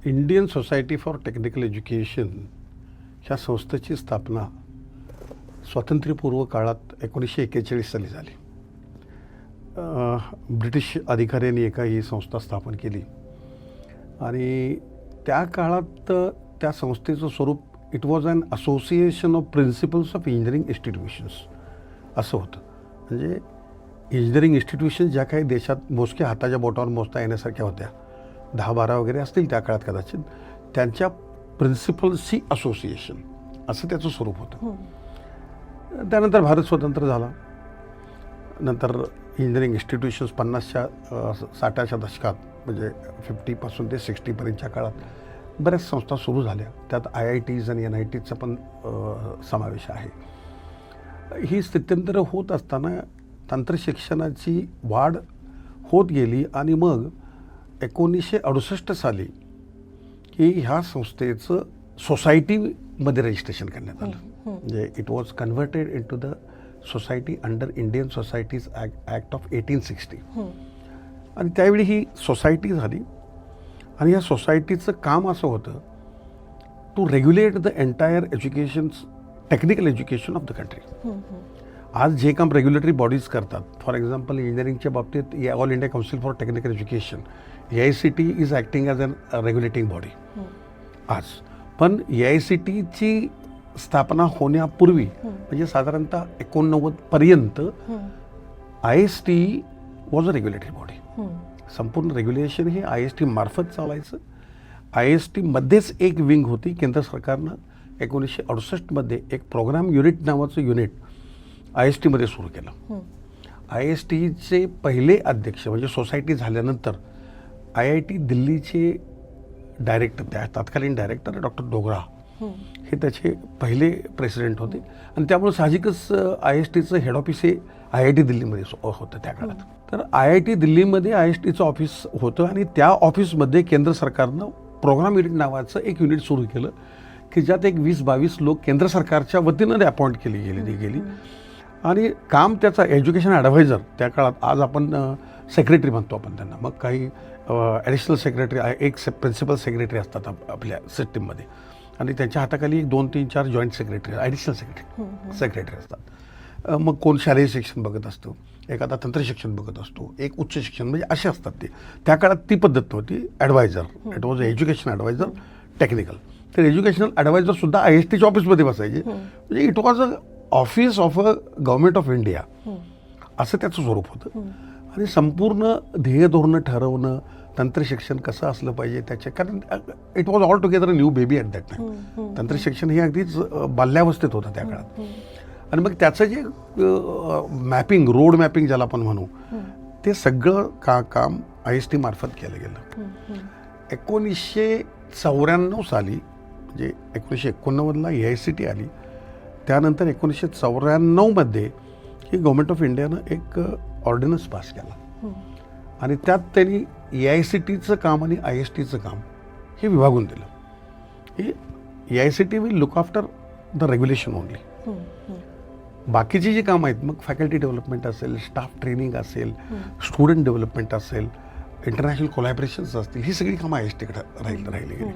Indian society for technical education ह्या संस्थेची स्थापना स्वातंत्र्यपूर्व काळात 1941 साली झाली. ब्रिटिश अधिकाऱ्यांनी ही संस्था स्थापन केली आणि त्या काळात त्या संस्थेचं स्वरूप it was an association of principals of engineering institutions असं होतं. म्हणजे इंजिनिअरिंग इन्स्टिट्यूशन ज्या काही देशात मोजक्या हाताच्या बोटावर मोजता येण्यासारख्या होत्या, 10-12 वगैरे असतील त्या काळात कदाचित, त्यांच्या प्रिन्सिपल्सची असोसिएशन असं त्याचं स्वरूप होतं. त्यानंतर भारत स्वतंत्र झाला. नंतर इंजिनिअरिंग इन्स्टिट्यूशन्स 50-60च्या दशकात म्हणजे 50पासून ते 60पर्यंतच्या काळात बऱ्याच संस्था सुरू झाल्या. त्यात IITs आणि NITचा पण समावेश आहे. ही स्थित्यंतरं होत असताना तंत्रशिक्षणाची वाढ होत गेली आणि मग 1968 साली की ह्या संस्थेचं सोसायटीमध्ये रजिस्ट्रेशन करण्यात आलं. म्हणजे it was converted into the society under Indian societies act of 1860. आणि त्यावेळी ही सोसायटी झाली आणि या सोसायटीचं काम असं होतं to regulate the entire education technical education of the country. आज जे काम रेग्युलेटरी बॉडीज करतात, फॉर एक्झाम्पल इंजिनिअरिंगच्या बाबतीत all India council for technical education AICT is acting as a regulating body आज. पण AICTची स्थापना होण्यापूर्वी म्हणजे साधारणतः 89 पर्यंत IST was a regulatory body. संपूर्ण रेग्युलेशन हे IST मार्फत चालायचं. IST मध्येच एक विंग होती. केंद्र सरकारनं 1968 मध्ये एक प्रोग्राम युनिट नावाचं युनिट IST मध्ये सुरू केलं. ISTचे पहिले अध्यक्ष म्हणजे सोसायटी झाल्यानंतर IIT दिल्लीचे डायरेक्टर, त्या तत्कालीन डायरेक्टर डॉक्टर डोगरा हे त्याचे पहिले प्रेसिडेंट होते. आणि त्यामुळे साहजिकच ISTचं हेड ऑफिस हे IIT दिल्लीमध्ये होतं त्या काळात. तर IIT दिल्लीमध्ये ISTचं ऑफिस होतं आणि त्या ऑफिसमध्ये केंद्र सरकारनं प्रोग्राम युनिट नावाचं एक युनिट सुरू केलं की ज्यात एक 20-22 लोक केंद्र सरकारच्या वतीनं अपॉइंट केली गेली आणि काम त्याचा एज्युकेशन ॲडवायझर त्या काळात, आज आपण सेक्रेटरी म्हणतो आपण त्यांना, मग काही ॲडिशनल सेक्रेटरी, एक प्रिन्सिपल सेक्रेटरी असतात आपल्या सिस्टीममध्ये आणि त्यांच्या हाताखाली 2-3-4 जॉईंट सेक्रेटरी, ॲडिशनल सेक्रेटरी असतात. मग कोण शालेय शिक्षण बघत असतो, एखादा तंत्रशिक्षण बघत असतो, एक उच्च शिक्षण, म्हणजे असे असतात ते. त्या काळात ती पद्धत नव्हती. Advisor, it was education advisor technical. तर एज्युकेशनल ॲडवायझरसुद्धा ISTच्या ऑफिसमध्ये बसायचे. म्हणजे it was a office of a government of India असं त्याचं स्वरूप होतं. आणि संपूर्ण ध्येय धोरणं ठरवणं, तंत्रशिक्षण कसं असलं पाहिजे त्याचे, कारण it was all together a new baby at that time. तंत्रशिक्षण हे अगदीच बाल्यावस्थेत होतं त्या काळात. आणि मग त्याचं जे मॅपिंग, रोड मॅपिंग ज्याला आपण म्हणू, ते सगळं काम IST मार्फत केलं गेलं. 1994 साली म्हणजे 1989ला AICT आली. त्यानंतर 1994 मध्ये ही गव्हर्नमेंट ऑफ इंडियानं एक ऑर्डिनन्स पास केला आणि त्यात त्यांनी AICTचं काम आणि ISTचं काम हे विभागून दिलं. हे AICT will look after the regulation only. बाकीची जी कामं आहेत, मग फॅकल्टी डेव्हलपमेंट असेल, स्टाफ ट्रेनिंग असेल, स्टुडंट डेव्हलपमेंट असेल, इंटरनॅशनल कोलॅबरेशन्स असतील, ही सगळी कामं ISTकडे राहिली गेली.